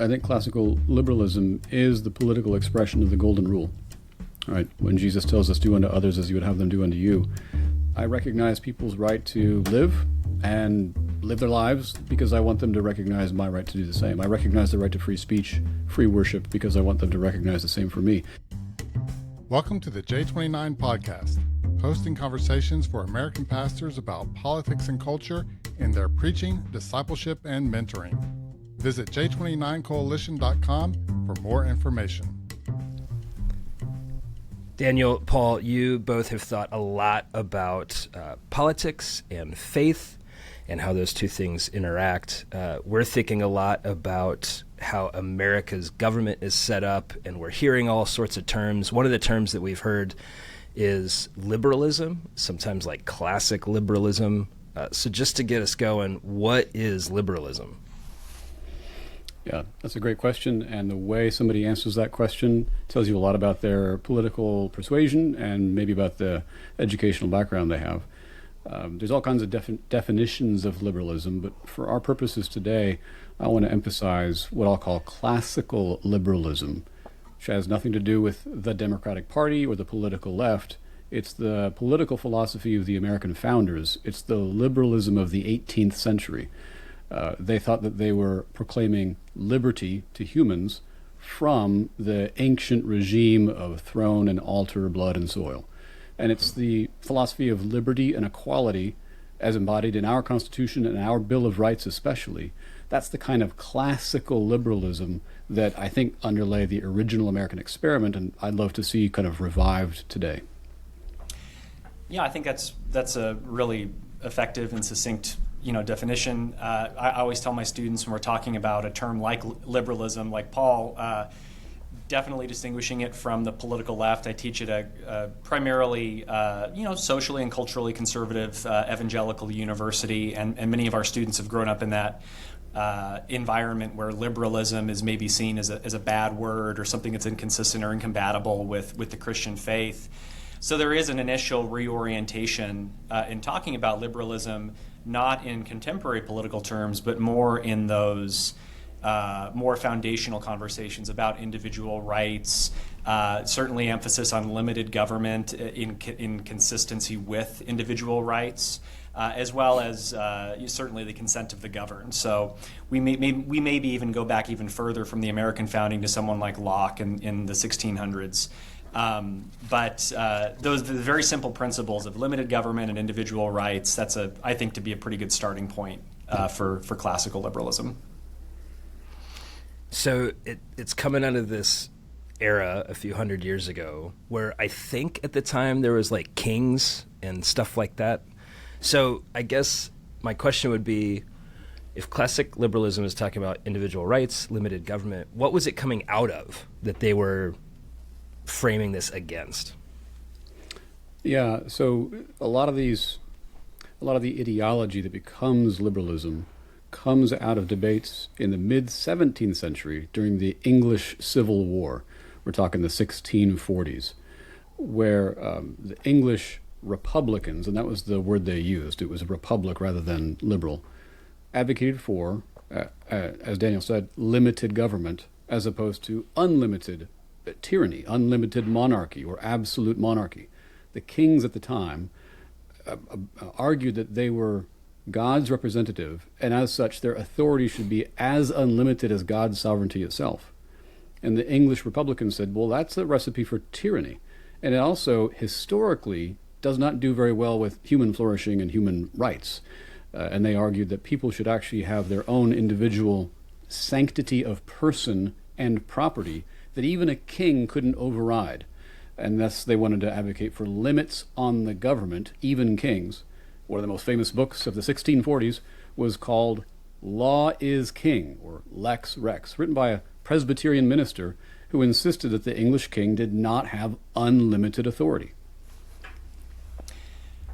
I think classical liberalism is the political expression of the golden rule. All right, when Jesus tells us, do unto others as you would have them do unto you, I recognize people's right to live and live their lives because I want them to recognize my right to do the same. I recognize the right to free speech, free worship, because I want them to recognize the same for me. Welcome to the J29 podcast, hosting conversations for American pastors about politics and culture in their preaching, discipleship, and mentoring. Visit j29coalition.com for more information. Daniel, Paul, you both have thought a lot about politics and faith and how those two things interact. We're thinking a lot about how America's government is set up, and we're hearing all sorts of terms. One of the terms that we've heard is liberalism, sometimes like classic liberalism. So just to get us going, what is liberalism? Yeah, that's a great question, and the way somebody answers that question tells you a lot about their political persuasion and maybe about the educational background they have. There's all kinds of definitions of liberalism, but for our purposes today, I want to emphasize what I'll call classical liberalism, which has nothing to do with the Democratic Party or the political left. It's the political philosophy of the American founders. It's the liberalism of the 18th century. They thought that they were proclaiming liberty to humans from the ancient regime of throne and altar, blood and soil. And it's the philosophy of liberty and equality as embodied in our Constitution and our Bill of Rights especially. That's the kind of classical liberalism that I think underlay the original American experiment, and I'd love to see kind of revived today. Yeah, I think that's a really effective and succinct definition. I always tell my students when we're talking about a term like liberalism, like Paul, definitely distinguishing it from the political left. I teach at a primarily, socially and culturally conservative evangelical university, and many of our students have grown up in that environment where liberalism is maybe seen as a bad word or something that's inconsistent or incompatible with the Christian faith. So there is an initial reorientation in talking about liberalism, not in contemporary political terms, but more in those more foundational conversations about individual rights, certainly emphasis on limited government in consistency with individual rights, as well as certainly the consent of the governed. So we maybe even go back even further from the American founding to someone like Locke in the 1600s. But those the very simple principles of limited government and individual rights, that's I think to be a pretty good starting point for classical liberalism. So it's coming out of this era a few hundred years ago where I think at the time there was like kings and stuff like that. So I guess my question would be, if classic liberalism is talking about individual rights, limited government, what was it coming out of that they were framing this against? Yeah, so a lot of the ideology that becomes liberalism comes out of debates in the mid-17th century during the English Civil War. We're talking the 1640s, where the English Republicans, and that was the word they used, it was a republic rather than liberal, advocated for, as Daniel said, limited government as opposed to unlimited tyranny, unlimited monarchy, or absolute monarchy. The kings at the time argued that they were God's representative, and as such, their authority should be as unlimited as God's sovereignty itself. And the English Republicans said, well, that's a recipe for tyranny. And it also, historically, does not do very well with human flourishing and human rights. And they argued that people should actually have their own individual sanctity of person and property that even a king couldn't override. And thus they wanted to advocate for limits on the government, even kings. One of the most famous books of the 1640s was called Law is King, or Lex Rex, written by a Presbyterian minister who insisted that the English king did not have unlimited authority.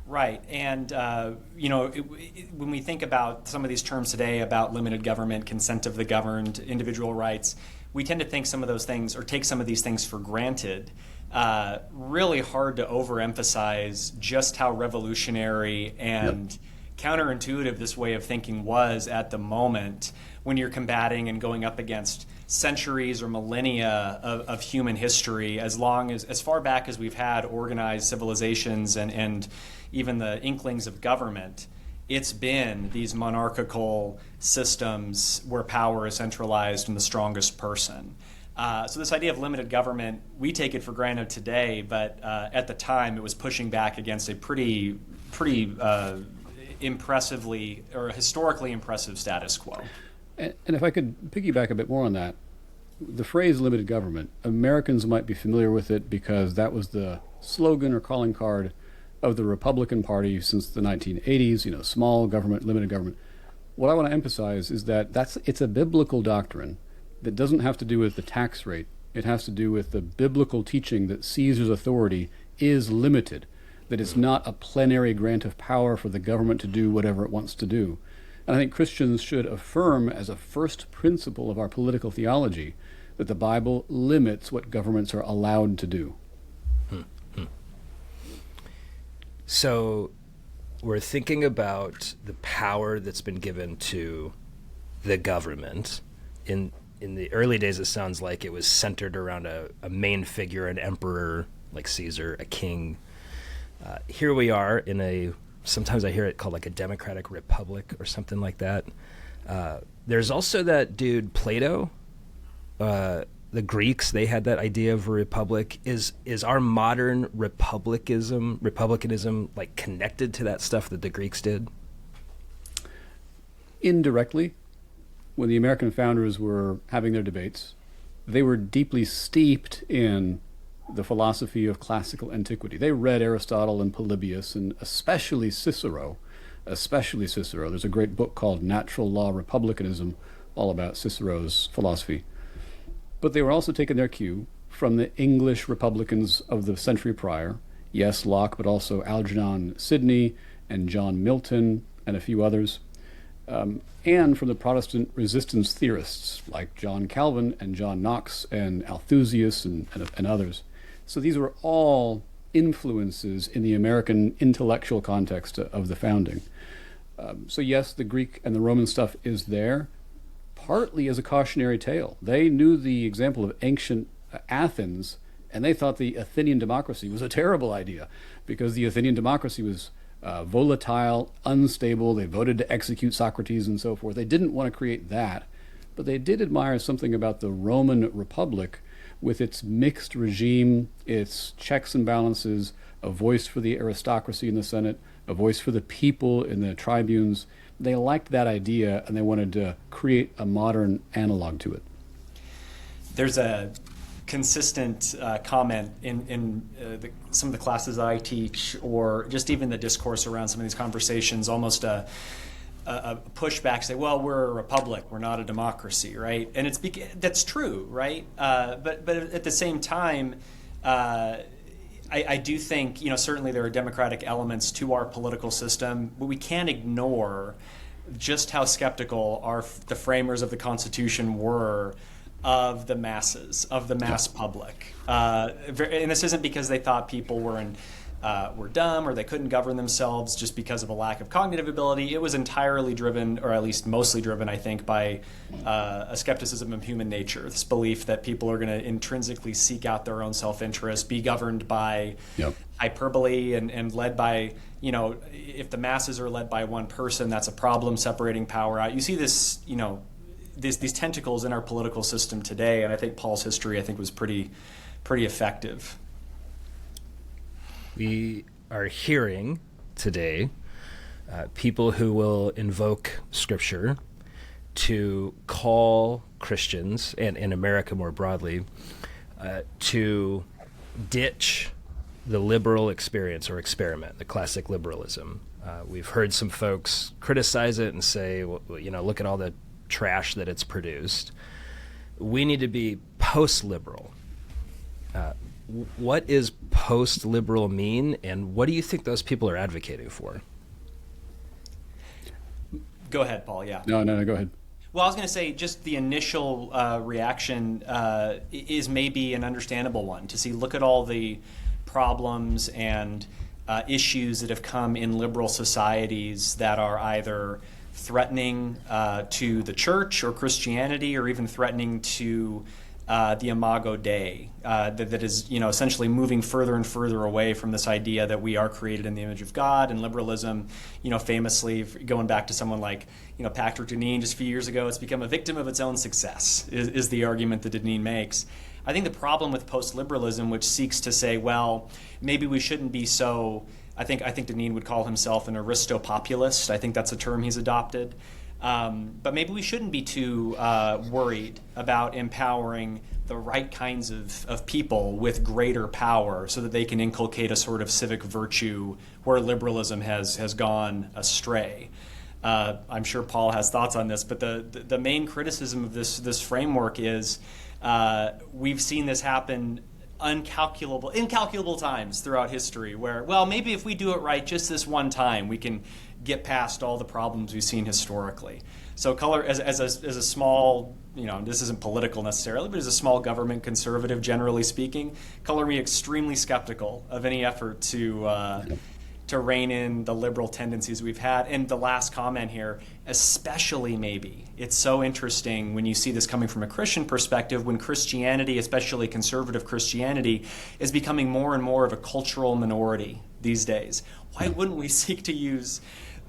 Right, and when we think about some of these terms today about limited government, consent of the governed, individual rights, we tend to think some of those things or take some of these things for granted. Really hard to overemphasize just how revolutionary and counterintuitive this way of thinking was at the moment when you're combating and going up against centuries or millennia of human history, as far back as we've had organized civilizations and even the inklings of government. It's been these monarchical systems where power is centralized in the strongest person. So this idea of limited government, we take it for granted today, but at the time it was pushing back against a pretty impressively or historically impressive status quo. And if I could piggyback a bit more on that, the phrase limited government, Americans might be familiar with it because that was the slogan or calling card of the Republican Party since the 1980s, small government, limited government. What I want to emphasize is that it's a biblical doctrine that doesn't have to do with the tax rate. It has to do with the biblical teaching that Caesar's authority is limited, that it's not a plenary grant of power for the government to do whatever it wants to do. And I think Christians should affirm as a first principle of our political theology that the Bible limits what governments are allowed to do. So we're thinking about the power that's been given to the government. In the early days, it sounds like it was centered around a main figure, an emperor like Caesar, a king. Here we are in sometimes I hear it called like a democratic republic or something like that. There's also that dude Plato. The Greeks, they had that idea of a republic. Is our modern republicanism like connected to that stuff that the Greeks did? Indirectly. When the American founders were having their debates, they were deeply steeped in the philosophy of classical antiquity. They read Aristotle and Polybius, and especially Cicero. There's a great book called Natural Law Republicanism, all about Cicero's philosophy. But they were also taking their cue from the English Republicans of the century prior. Yes, Locke, but also Algernon Sidney and John Milton and a few others. And from the Protestant resistance theorists like John Calvin and John Knox and Althusius and others. So these were all influences in the American intellectual context of the founding. So yes, the Greek and the Roman stuff is there, partly as a cautionary tale. They knew the example of ancient Athens, and they thought the Athenian democracy was a terrible idea because the Athenian democracy was volatile, unstable. They voted to execute Socrates and so forth. They didn't want to create that, but they did admire something about the Roman Republic with its mixed regime, its checks and balances, a voice for the aristocracy in the Senate, a voice for the people in the tribunes. They liked that idea, and they wanted to create a modern analog to it. There's a consistent comment in some of the classes I teach, or just even the discourse around some of these conversations, almost a pushback, say, well, we're a republic, we're not a democracy, right? And that's true, right? But at the same time, I do think, certainly there are democratic elements to our political system, but we can't ignore just how skeptical the framers of the Constitution were of the masses, of the mass public. And this isn't because they thought people were dumb or they couldn't govern themselves just because of a lack of cognitive ability. It was entirely driven, or at least mostly driven, I think, by a skepticism of human nature, this belief that people are going to intrinsically seek out their own self-interest, be governed by hyperbole and led by, if the masses are led by one person, that's a problem, separating power out. You see this, these tentacles in our political system today, and I think Paul's history, was pretty effective. We are hearing today people who will invoke Scripture to call Christians, and in America more broadly, to ditch the liberal experience or experiment, the classic liberalism. We've heard some folks criticize it and say, well, look at all the trash that it's produced. We need to be post-liberal. What does post-liberal mean, and what do you think those people are advocating for? Go ahead, Paul, yeah. No, go ahead. Well, I was going to say just the initial reaction is maybe an understandable one to see, look at all the problems and issues that have come in liberal societies that are either threatening to the church or Christianity, or even threatening to the Imago Dei, that is, essentially moving further and further away from this idea that we are created in the image of God. And liberalism, famously, going back to someone like, Patrick Deneen just a few years ago, it's become a victim of its own success, is the argument that Deneen makes. I think the problem with post-liberalism, which seeks to say, well, maybe we shouldn't be so, I think Deneen would call himself an aristopopulist. I think that's a term he's adopted. But maybe we shouldn't be too worried about empowering the right kinds of people with greater power so that they can inculcate a sort of civic virtue where liberalism has gone astray. I'm sure Paul has thoughts on this, but the main criticism of this framework is we've seen this happen incalculable times throughout history where, well, maybe if we do it right just this one time, we can get past all the problems we've seen historically. So color, as a small, this isn't political necessarily, but as a small government conservative, generally speaking, color me extremely skeptical of any effort to rein in the liberal tendencies we've had. And the last comment here, especially maybe, it's so interesting when you see this coming from a Christian perspective, when Christianity, especially conservative Christianity, is becoming more and more of a cultural minority these days. Why wouldn't we seek to use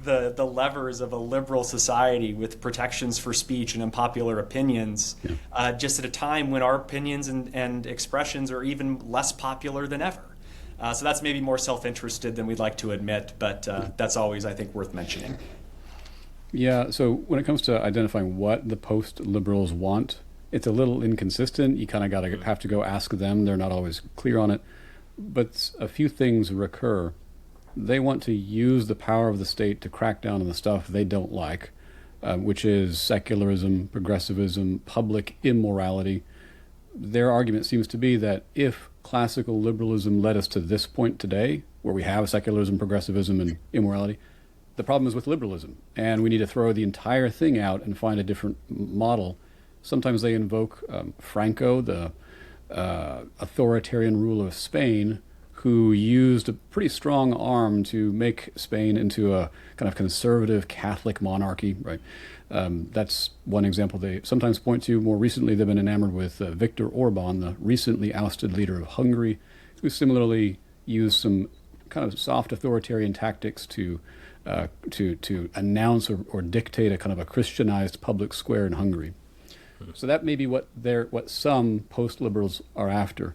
the levers of a liberal society with protections for speech and unpopular opinions, just at a time when our opinions and expressions are even less popular than ever? So that's maybe more self-interested than we'd like to admit, but that's always, I think, worth mentioning. Yeah, so when it comes to identifying what the post-liberals want, it's a little inconsistent. You kind of have to go ask them. They're not always clear on it. But a few things recur. They want to use the power of the state to crack down on the stuff they don't like, which is secularism, progressivism, public immorality. Their argument seems to be that if classical liberalism led us to this point today, where we have secularism, progressivism, and immorality, the problem is with liberalism, and we need to throw the entire thing out and find a different model. Sometimes they invoke Franco, the authoritarian ruler of Spain, who used a pretty strong arm to make Spain into a kind of conservative Catholic monarchy, right? That's one example they sometimes point to. More recently, they've been enamored with Viktor Orban, the recently ousted leader of Hungary, who similarly used some kind of soft authoritarian tactics to announce or dictate a kind of a Christianized public square in Hungary. So that may be what some post-liberals are after.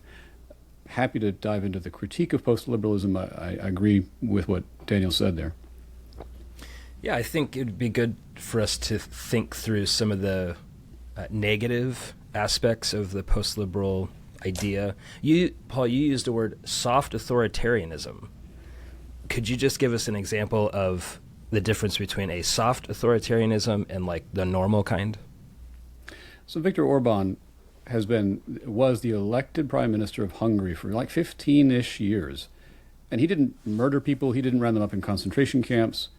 Happy to dive into the critique of post-liberalism. I agree with what Daniel said there. Yeah, I think it would be good for us to think through some of the negative aspects of the post-liberal idea. Paul, you used the word soft authoritarianism. Could you just give us an example of the difference between a soft authoritarianism and like the normal kind? So Viktor Orban was the elected prime minister of Hungary for like 15-ish years. And he didn't murder people. He didn't round them up in concentration camps.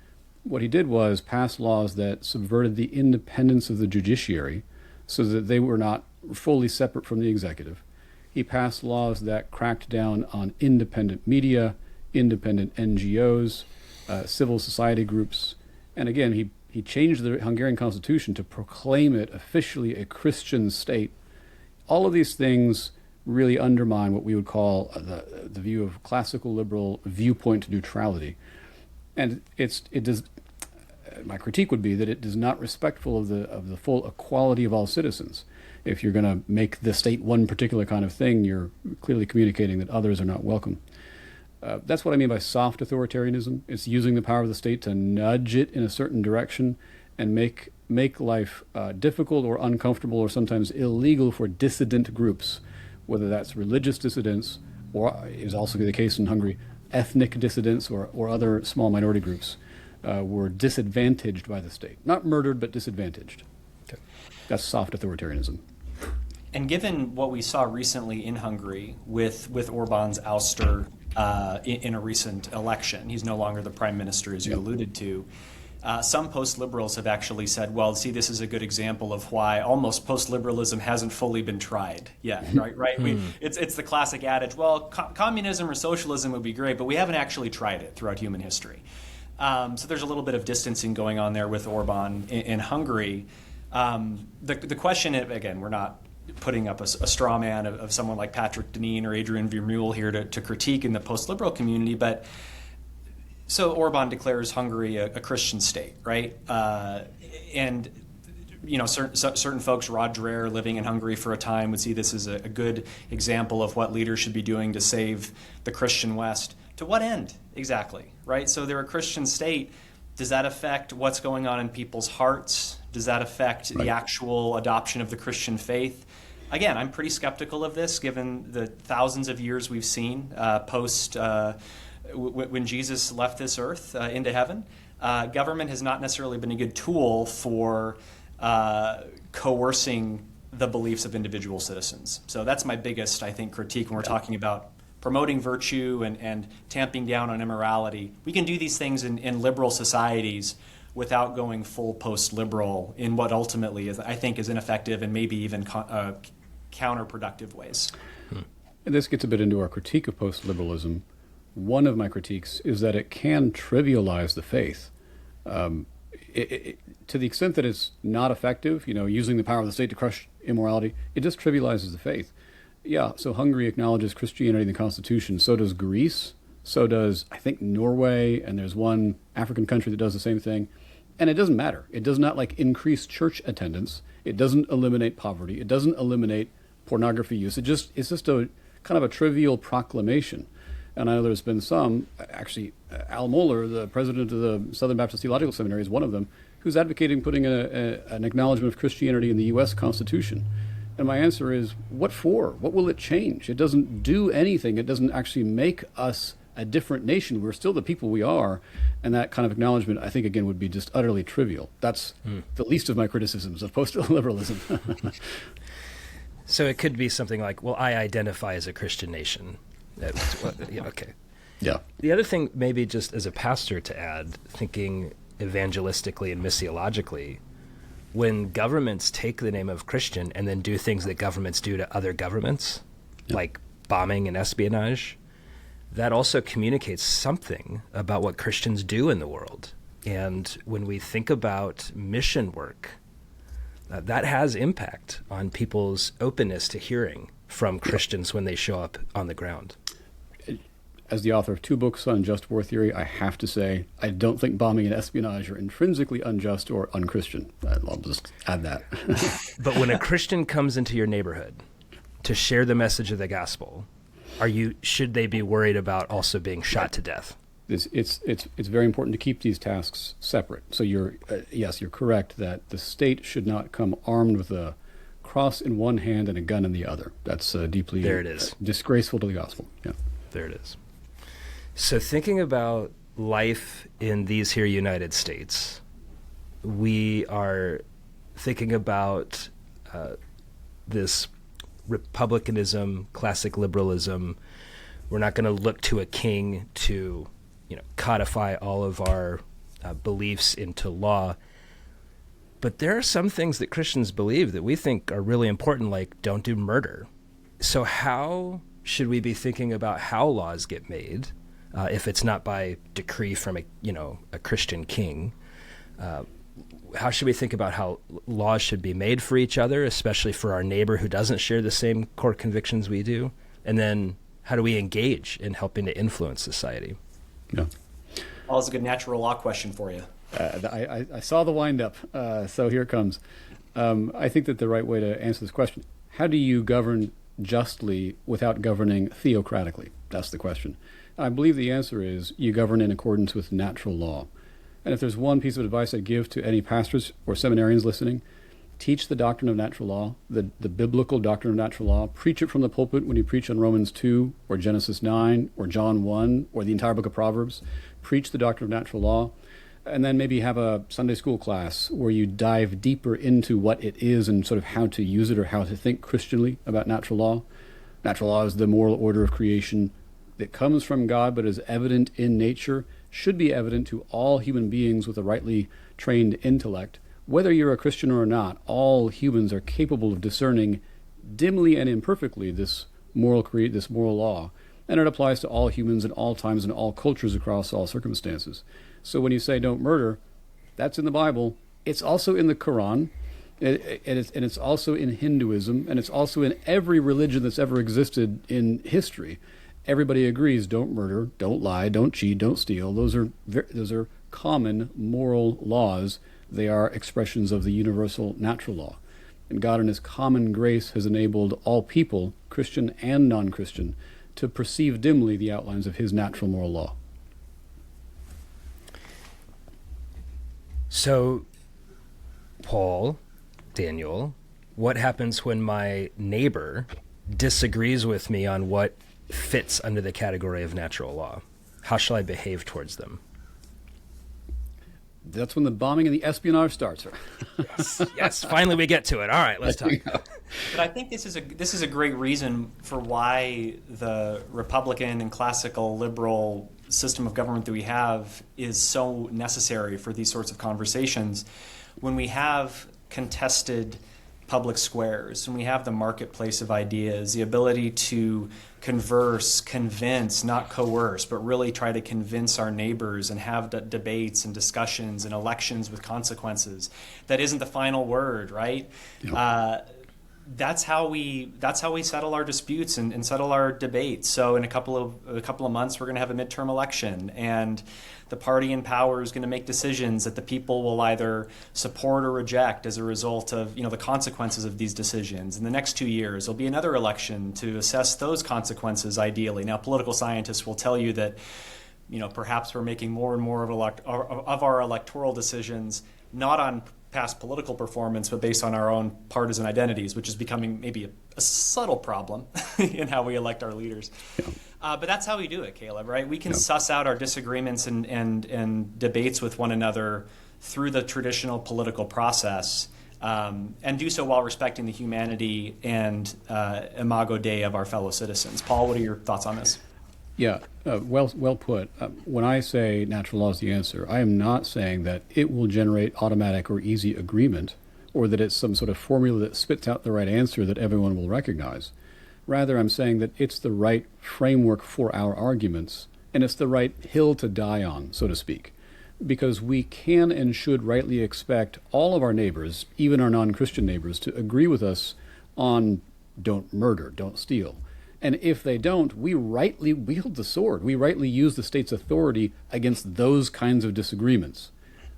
What he did was pass laws that subverted the independence of the judiciary so that they were not fully separate from the executive. He passed laws that cracked down on independent media, independent NGOs, civil society groups. And again, he changed the Hungarian constitution to proclaim it officially a Christian state. All of these things really undermine what we would call the view of classical liberal viewpoint neutrality. And my critique would be that it is not respectful of the full equality of all citizens. If you're going to make the state one particular kind of thing, you're clearly communicating that others are not welcome. That's what I mean by soft authoritarianism. It's using the power of the state to nudge it in a certain direction and make life difficult or uncomfortable or sometimes illegal for dissident groups, whether that's religious dissidents or, is also the case in Hungary, ethnic dissidents or other small minority groups were disadvantaged by the state. Not murdered, but disadvantaged. Okay. That's soft authoritarianism. And given what we saw recently in Hungary with Orban's ouster in a recent election, he's no longer the prime minister, as you alluded to. Some post-liberals have actually said, well, see, this is a good example of why almost post-liberalism hasn't fully been tried yet, right? It's the classic adage, well, communism or socialism would be great, but we haven't actually tried it throughout human history. So there's a little bit of distancing going on there with Orban in Hungary. The question, again, we're not putting up a straw man of someone like Patrick Deneen or Adrian Vermeule here to critique in the post-liberal community, but so Orban declares Hungary a Christian state, right? And certain folks, Rod Dreher, living in Hungary for a time, would see this as a good example of what leaders should be doing to save the Christian West. To what end, exactly, right? So they're a Christian state. Does that affect what's going on in people's hearts? Does that affect the actual adoption of the Christian faith? Again, I'm pretty skeptical of this, given the thousands of years we've seen when Jesus left this earth into heaven. Government has not necessarily been a good tool for coercing the beliefs of individual citizens. So that's my biggest, I think, critique when we're talking about promoting virtue and tamping down on immorality. We can do these things in liberal societies without going full post-liberal in what ultimately I think is ineffective and maybe even counterproductive ways. And this gets a bit into our critique of post-liberalism. One of my critiques is that it can trivialize the faith. To the extent that it's not effective, using the power of the state to crush immorality, it just trivializes the faith. Yeah, so Hungary acknowledges Christianity in the Constitution. So does Greece. So does, I think, Norway. And there's one African country that does the same thing. And it doesn't matter. It does not increase church attendance. It doesn't eliminate poverty. It doesn't eliminate pornography use. It's just a kind of a trivial proclamation. And I know there's been some, actually, Al Mohler, the president of the Southern Baptist Theological Seminary, is one of them, who's advocating putting an acknowledgement of Christianity in the U.S. Constitution. And my answer is, what for? What will it change? It doesn't do anything. It doesn't actually make us a different nation. We're still the people we are. And that kind of acknowledgement, I think, again, would be just utterly trivial. That's the least of my criticisms of post-liberalism. So it could be something like, well, I identify as a Christian nation. Okay. Yeah. The other thing, maybe just as a pastor to add, thinking evangelistically and missiologically, when governments take the name of Christian and then do things that governments do to other governments, like bombing and espionage, that also communicates something about what Christians do in the world. And when we think about mission work, that has impact on people's openness to hearing from Christians when they show up on the ground. As the author of 2 books on just war theory, I have to say, I don't think bombing and espionage are intrinsically unjust or unchristian. I'll just add that. But when a Christian comes into your neighborhood to share the message of the gospel, should they be worried about also being shot to death? It's very important to keep these tasks separate. So you're correct that the state should not come armed with a cross in one hand and a gun in the other. That's deeply there it is. Disgraceful to the gospel. Yeah. There it is. So thinking about life in these here United States, we are thinking about this republicanism, classic liberalism. We're not going to look to a king to, codify all of our beliefs into law. But there are some things that Christians believe that we think are really important, like don't do murder. So how should we be thinking about how laws get made if it's not by decree from a Christian king? How should we think about how laws should be made for each other, especially for our neighbor who doesn't share the same core convictions we do? And then how do we engage in helping to influence society? Yeah. Well, that's a good natural law question for you. I saw the wind-up, so here it comes. I think that the right way to answer this question, how do you govern justly without governing theocratically? That's the question. I believe the answer is you govern in accordance with natural law. And if there's one piece of advice I'd give to any pastors or seminarians listening, teach the doctrine of natural law, the biblical doctrine of natural law. Preach it from the pulpit when you preach on Romans 2 or Genesis 9 or John 1 or the entire book of Proverbs. Preach the doctrine of natural law. And then maybe have a Sunday school class where you dive deeper into what it is and sort of how to use it or how to think Christianly about natural law. Natural law is the moral order of creation that comes from God but is evident in nature, should be evident to all human beings with a rightly trained intellect. Whether you're a Christian or not, all humans are capable of discerning dimly and imperfectly this moral law. And it applies to all humans in all times and all cultures across all circumstances. So when you say don't murder, that's in the Bible. It's also in the Quran. And it's also in Hinduism, and it's also in every religion that's ever existed in history. Everybody agrees: don't murder, don't lie, don't cheat, don't steal. Those are common moral laws. They are expressions of the universal natural law. And God in his common grace has enabled all people, Christian and non-Christian, to perceive dimly the outlines of his natural moral law. So, Paul, Daniel, what happens when my neighbor disagrees with me on what fits under the category of natural law? How shall I behave towards them? That's when the bombing and the espionage starts. Yes, finally we get to it. All right, let's talk. But I think this is a great reason for why the Republican and classical liberal system of government that we have is so necessary for these sorts of conversations. When we have contested public squares, when we have the marketplace of ideas, the ability to converse, convince, not coerce, but really try to convince our neighbors and have debates and discussions and elections with consequences. That isn't the final word, right? Yep. That's how we settle our disputes and settle our debates. So in a couple of months, we're going to have a midterm election, and the party in power is going to make decisions that the people will either support or reject as a result of the consequences of these decisions. In the next 2 years, there'll be another election to assess those consequences. Ideally, now political scientists will tell you that perhaps we're making more and more of our electoral decisions not on past political performance, but based on our own partisan identities, which is becoming maybe a subtle problem in how we elect our leaders. Yeah. But that's how we do it, Caleb, right? We can suss out our disagreements and debates with one another through the traditional political process, and do so while respecting the humanity and imago Dei of our fellow citizens. Paul, what are your thoughts on this? Yeah, well put. When I say natural law is the answer, I am not saying that it will generate automatic or easy agreement, or that it's some sort of formula that spits out the right answer that everyone will recognize. Rather, I'm saying that it's the right framework for our arguments, and it's the right hill to die on, so to speak. Because we can and should rightly expect all of our neighbors, even our non-Christian neighbors, to agree with us on don't murder, don't steal. And if they don't, we rightly wield the sword. We rightly use the state's authority against those kinds of disagreements.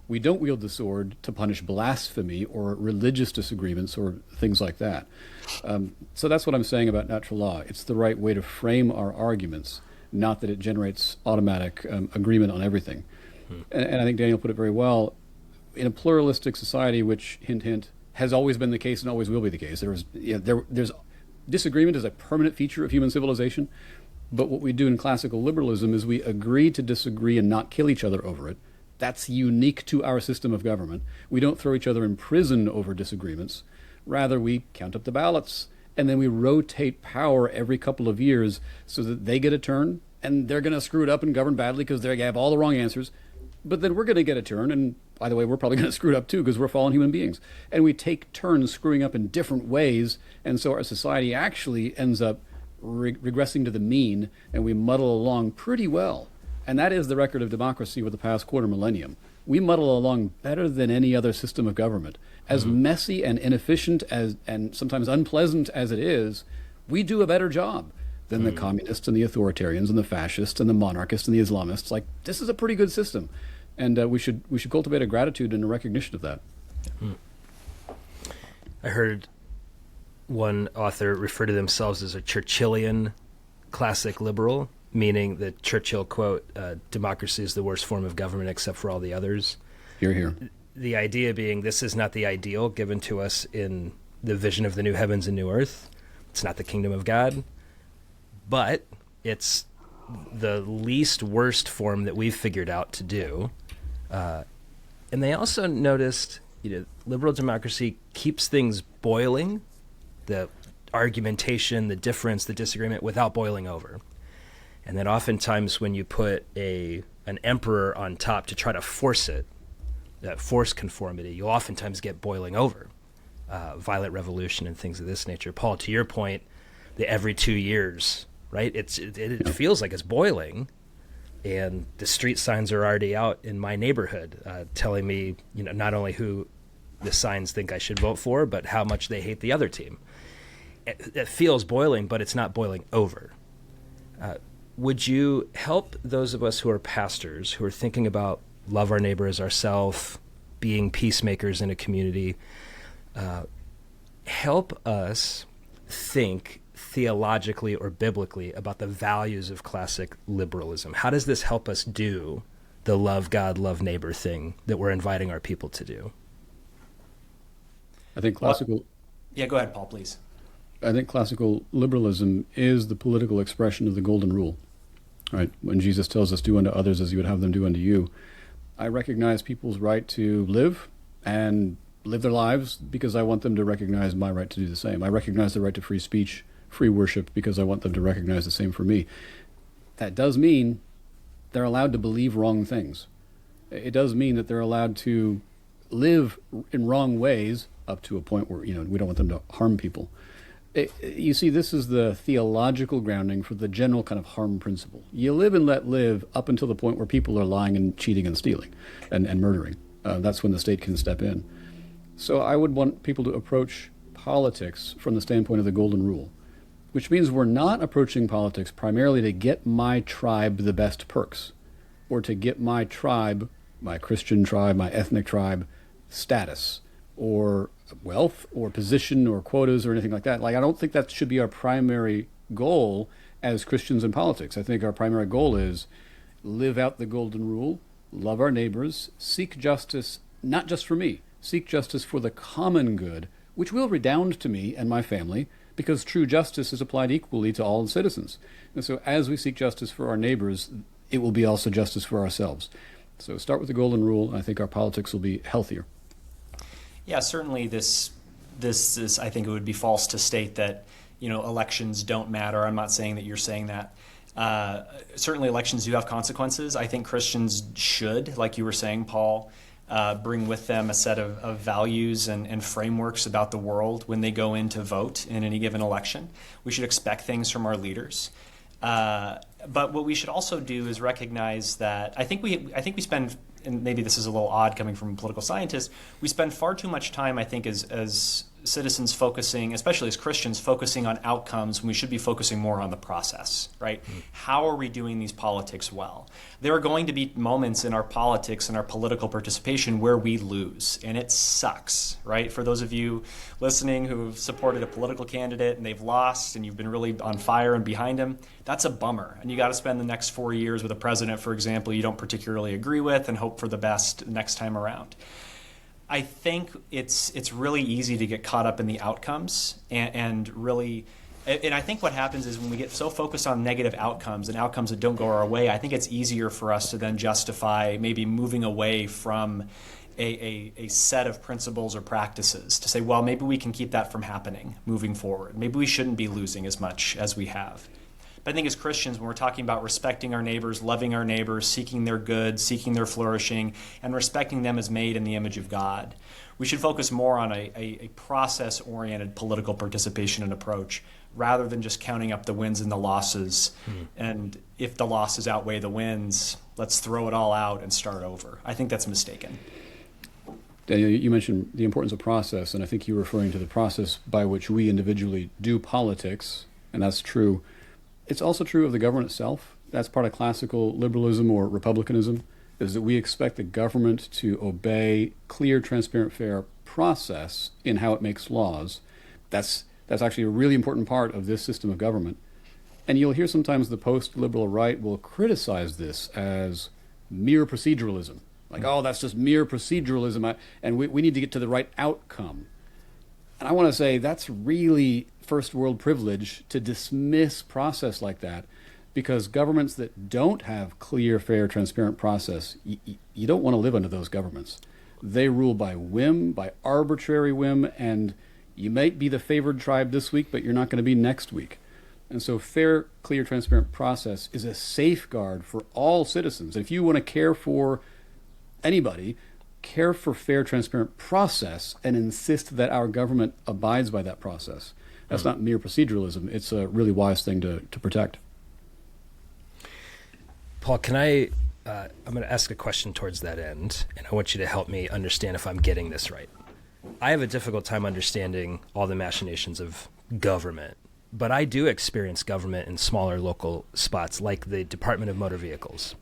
We don't wield the sword to punish blasphemy or religious disagreements or things like that. So that's what I'm saying about natural law. It's the right way to frame our arguments, not that it generates automatic agreement on everything. And I think Daniel put it very well. In a pluralistic society, which, hint, hint, has always been the case and always will be the case, there's disagreement is a permanent feature of human civilization, but what we do in classical liberalism is we agree to disagree and not kill each other over it. That's unique to our system of government. We don't throw each other in prison over disagreements. Rather, we count up the ballots, and then we rotate power every couple of years so that they get a turn, and they're going to screw it up and govern badly because they have all the wrong answers. But then we're going to get a turn, and by the way, we're probably going to screw it up too because we're fallen human beings. And we take turns screwing up in different ways, and so our society actually ends up regressing to the mean, and we muddle along pretty well. And that is the record of democracy over the past quarter millennium. We muddle along better than any other system of government. As messy and inefficient and sometimes unpleasant as it is, we do a better job than the communists and the authoritarians and the fascists and the monarchists and the Islamists. Like, this is a pretty good system. And we should cultivate a gratitude and a recognition of that. I heard one author refer to themselves as a Churchillian classic liberal, meaning that Churchill, quote, democracy is the worst form of government except for all the others. Hear, hear. The idea being this is not the ideal given to us in the vision of the new heavens and new earth. It's not the kingdom of God, but it's the least worst form that we've figured out to do. And they also noticed, liberal democracy keeps things boiling, the argumentation, the difference, the disagreement, without boiling over. And then oftentimes when you put an emperor on top to try to force it, forced conformity, you'll oftentimes get boiling over, violent revolution and things of this nature. Paul, to your point, the every 2 years, right? It feels like it's boiling, and the street signs are already out in my neighborhood, telling me, not only who the signs think I should vote for, but how much they hate the other team. It feels boiling, but it's not boiling over. Would you help those of us who are pastors, who are thinking about love our neighbor as ourselves, being peacemakers in a community, help us think theologically or biblically about the values of classic liberalism? How does this help us do the love God, love neighbor thing that we're inviting our people to do? I think classical... Yeah, go ahead, Paul, please. I think classical liberalism is the political expression of the golden rule. Right? When Jesus tells us, do unto others as you would have them do unto you, I recognize people's right to live and live their lives because I want them to recognize my right to do the same. I recognize the right to free speech, free worship, because I want them to recognize the same for me. That does mean they're allowed to believe wrong things. It does mean that they're allowed to live in wrong ways up to a point where, we don't want them to harm people. You see, this is the theological grounding for the general kind of harm principle. You live and let live up until the point where people are lying and cheating and stealing and murdering. That's when the state can step in. So I would want people to approach politics from the standpoint of the golden rule, which means we're not approaching politics primarily to get my tribe the best perks or to get my tribe, my Christian tribe, my ethnic tribe, status or wealth or position or quotas or anything like that. I don't think that should be our primary goal as Christians in politics. I think our primary goal is live out the golden rule, love our neighbors, seek justice, not just for me, seek justice for the common good, which will redound to me and my family because true justice is applied equally to all citizens. And so as we seek justice for our neighbors, it will be also justice for ourselves. So start with the golden rule, and I think our politics will be healthier. Yeah, certainly this is, I think it would be false to state that, elections don't matter. I'm not saying that you're saying that. Certainly elections do have consequences. I think Christians should, like you were saying, Paul, bring with them a set of values and frameworks about the world when they go in to vote in any given election. We should expect things from our leaders. But what we should also do is recognize that I think we spend, and maybe this is a little odd coming from political scientists, we spend far too much time, I think, as citizens focusing, especially as Christians, focusing on outcomes when we should be focusing more on the process, right? Mm-hmm. How are we doing these politics well? There are going to be moments in our politics and our political participation where we lose, and it sucks, right? For those of you listening who've supported a political candidate and they've lost and you've been really on fire and behind him, that's a bummer. And you got to spend the next 4 years with a president, for example, you don't particularly agree with and hope for the best next time around. I think it's really easy to get caught up in the outcomes and I think what happens is when we get so focused on negative outcomes and outcomes that don't go our way, I think it's easier for us to then justify maybe moving away from a set of principles or practices to say, well, maybe we can keep that from happening moving forward. Maybe we shouldn't be losing as much as we have. But I think as Christians, when we're talking about respecting our neighbors, loving our neighbors, seeking their good, seeking their flourishing, and respecting them as made in the image of God, we should focus more on a process-oriented political participation and approach rather than just counting up the wins and the losses. And if the losses outweigh the wins, let's throw it all out and start over. I think that's mistaken. Daniel, you mentioned the importance of process, and I think you're referring to the process by which we individually do politics, and that's true. It's also true of the government itself. That's part of classical liberalism or republicanism, is that we expect the government to obey clear, transparent, fair process in how it makes laws. That's actually a really important part of this system of government. And you'll hear sometimes the post-liberal right will criticize this as mere proceduralism. Like, oh, that's just mere proceduralism, and we need to get to the right outcome. And I want to say that's really first world privilege to dismiss process like that, because governments that don't have clear, fair, transparent process, you don't want to live under those governments. They rule by whim, by arbitrary whim, and you might be the favored tribe this week, but you're not going to be next week. And so fair, clear, transparent process is a safeguard for all citizens. If you want to care for anybody, care for fair, transparent process and insist that our government abides by that process. That's not mere proceduralism. It's a really wise thing to protect. Paul, I'm going to ask a question towards that end, and I want you to help me understand if I'm getting this right. I have a difficult time understanding all the machinations of government, but I do experience government in smaller local spots like the Department of Motor Vehicles.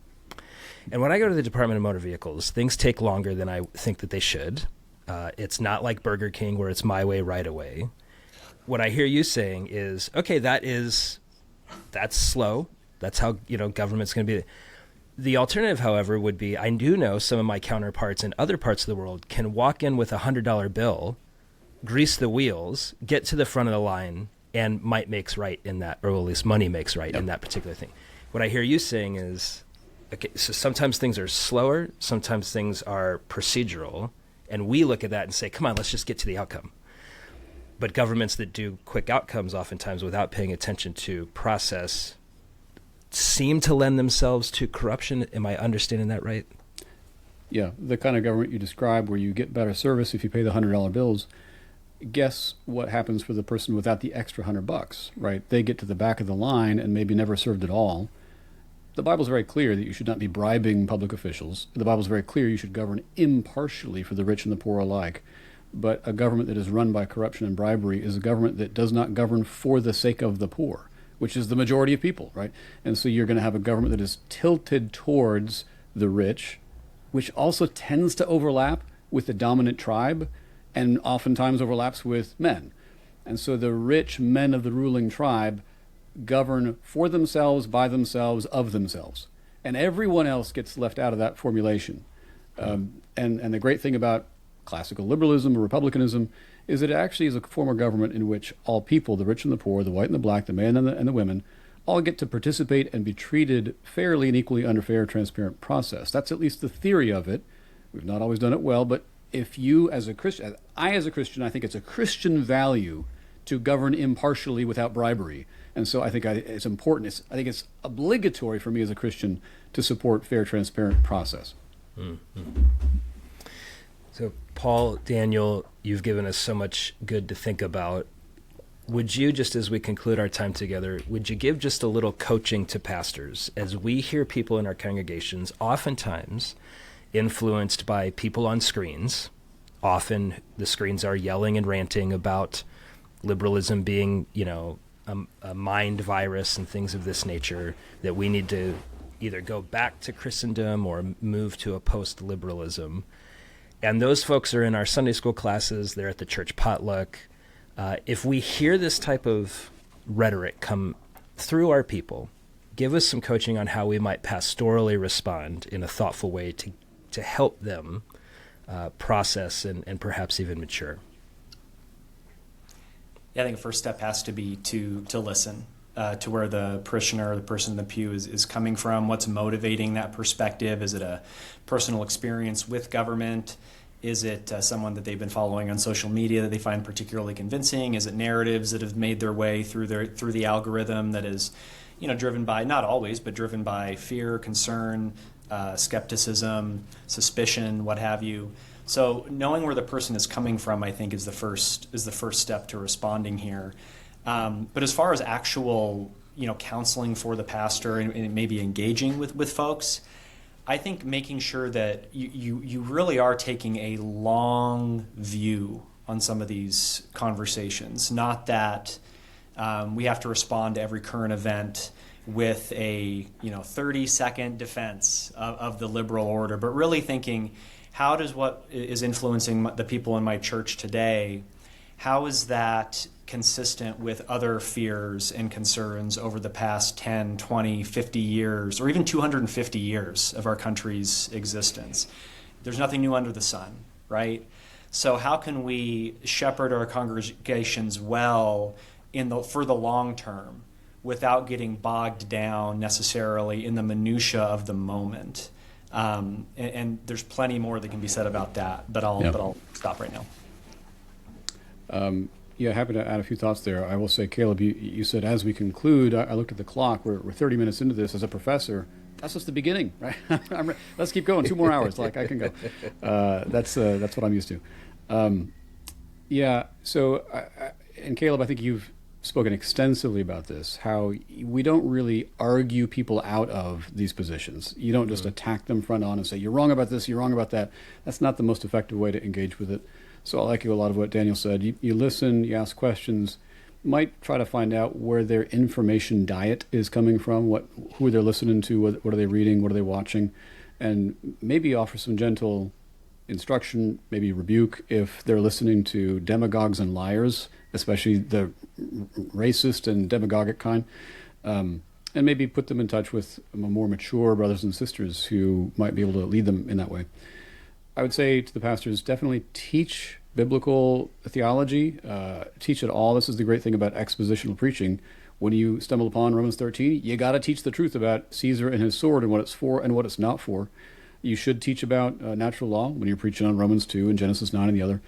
And when I go to the Department of Motor Vehicles, things take longer than I think that they should. It's not like Burger King where it's my way right away. What I hear you saying is, okay, that's slow. That's how, government's going to be. The alternative, however, would be I do know some of my counterparts in other parts of the world can walk in with a $100 bill, grease the wheels, get to the front of the line, and might makes right in that, or at least money makes right in that particular thing. What I hear you saying is, okay, so sometimes things are slower, sometimes things are procedural, and we look at that and say, come on, let's just get to the outcome. But governments that do quick outcomes oftentimes without paying attention to process seem to lend themselves to corruption. Am I understanding that right? Yeah, the kind of government you describe where you get better service if you pay the $100 bills. Guess what happens for the person without the extra $100, right? They get to the back of the line and maybe never served at all. The Bible's very clear that you should not be bribing public officials. The Bible's very clear you should govern impartially for the rich and the poor alike. But a government that is run by corruption and bribery is a government that does not govern for the sake of the poor, which is the majority of people, right? And so you're going to have a government that is tilted towards the rich, which also tends to overlap with the dominant tribe and oftentimes overlaps with men. And so the rich men of the ruling tribe govern for themselves, by themselves, of themselves. And everyone else gets left out of that formulation. And the great thing about classical liberalism or republicanism is that it actually is a form of government in which all people, the rich and the poor, the white and the black, the men and the women, all get to participate and be treated fairly and equally under fair, transparent process. That's at least the theory of it. We've not always done it well, but if you as a Christian, I think it's a Christian value to govern impartially without bribery. And so I think it's important. I think it's obligatory for me as a Christian to support fair, transparent process. Mm-hmm. So, Paul, Daniel, you've given us so much good to think about. Would you, just as we conclude our time together, would you give just a little coaching to pastors as we hear people in our congregations, oftentimes influenced by people on screens? Often the screens are yelling and ranting about liberalism being, a mind virus and things of this nature, that we need to either go back to Christendom or move to a post-liberalism. And those folks are in our Sunday school classes, they're at the church potluck. If we hear this type of rhetoric come through our people, give us some coaching on how we might pastorally respond in a thoughtful way to help them process and perhaps even mature. Yeah, I think the first step has to be to listen to where the parishioner or the person in the pew is coming from. What's motivating that perspective? Is it a personal experience with government? Is it someone that they've been following on social media that they find particularly convincing? Is it narratives that have made their way through the algorithm that is, driven by, not always, but driven by fear, concern, skepticism, suspicion, what have you? So knowing where the person is coming from, I think, is the first step to responding here. But as far as actual, counseling for the pastor and maybe engaging with folks, I think making sure that you really are taking a long view on some of these conversations. Not that we have to respond to every current event with a 30-second defense of the liberal order, but really thinking, how does what is influencing the people in my church today, how is that consistent with other fears and concerns over the past 10, 20, 50 years, or even 250 years of our country's existence? There's nothing new under the sun, right? So how can we shepherd our congregations well for the long term without getting bogged down necessarily in the minutia of the moment? And there's plenty more that can be said about that, but I'll stop right now. Yeah, happy to add a few thoughts there. I will say, Caleb, you said as we conclude, I looked at the clock, we're 30 minutes into this. As a professor, that's just the beginning, right? Let's keep going. 2 more hours. Like, I can go. That's what I'm used to. And Caleb, I think you've spoken extensively about this, how we don't really argue people out of these positions. You don't just attack them front on and say, you're wrong about this, you're wrong about that. That's not the most effective way to engage with it. So I like a lot of what Daniel said. You listen, you ask questions, might try to find out where their information diet is coming from, who they're listening to, what are they reading, what are they watching, and maybe offer some gentle instruction, maybe rebuke if they're listening to demagogues and liars, especially the racist and demagogic kind, and maybe put them in touch with more mature brothers and sisters who might be able to lead them in that way. I would say to the pastors, definitely teach biblical theology, teach it all. This is the great thing about expositional preaching. When you stumble upon Romans 13, you got to teach the truth about Caesar and his sword and what it's for and what it's not for. You should teach about natural law when you're preaching on Romans 2 and Genesis 9 and the other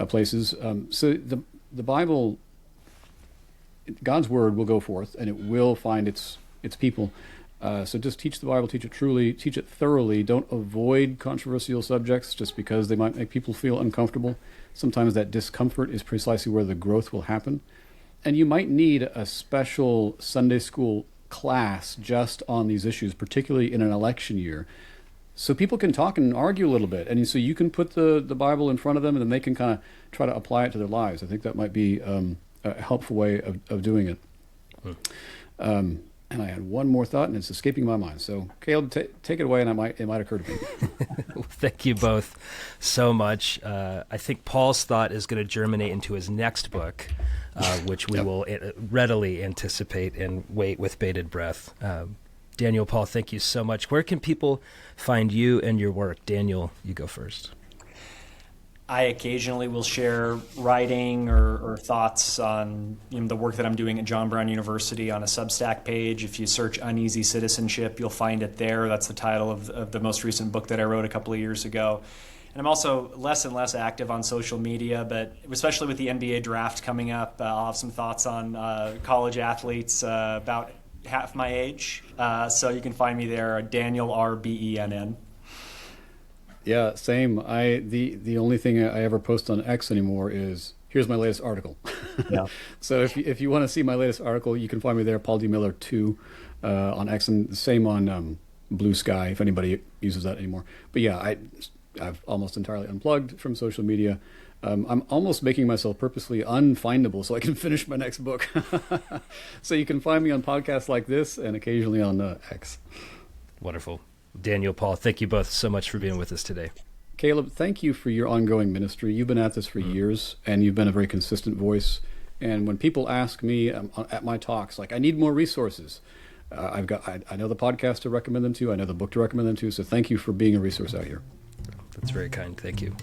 places. So the Bible, God's word will go forth and it will find its people. So just teach the Bible, teach it truly, teach it thoroughly. Don't avoid controversial subjects just because they might make people feel uncomfortable. Sometimes that discomfort is precisely where the growth will happen. And you might need a special Sunday school class just on these issues, particularly in an election year, so people can talk and argue a little bit. And so you can put the Bible in front of them and then they can kind of try to apply it to their lives. I think that might be a helpful way of doing it. And I had one more thought, and it's escaping my mind. So, Caleb, take it away, and it might occur to me. Well, thank you both so much. I think Paul's thought is going to germinate into his next book, which we will readily anticipate and wait with bated breath. Daniel, Paul, thank you so much. Where can people find you and your work? Daniel, you go first. I occasionally will share writing or thoughts on the work that I'm doing at John Brown University on a Substack page. If you search Uneasy Citizenship, you'll find it there. That's the title of the most recent book that I wrote a couple of years ago. And I'm also less and less active on social media, but especially with the NBA draft coming up, I'll have some thoughts on college athletes about half my age. So you can find me there, Daniel R. Benn. Yeah, same. The only thing I ever post on X anymore is, here's my latest article. Yeah. So if you want to see my latest article, you can find me there, Paul D. Miller 2 on X, and the same on Blue Sky, if anybody uses that anymore. But yeah, I've almost entirely unplugged from social media. I'm almost making myself purposely unfindable so I can finish my next book. So you can find me on podcasts like this and occasionally on X. Wonderful. Daniel, Paul, thank you both so much for being with us today. Caleb, thank you for your ongoing ministry. You've been at this for years, and you've been a very consistent voice. And when people ask me at my talks, like, I need more resources, I know the podcast to recommend them to, I know the book to recommend them to, so thank you for being a resource out here. That's very kind. Thank you.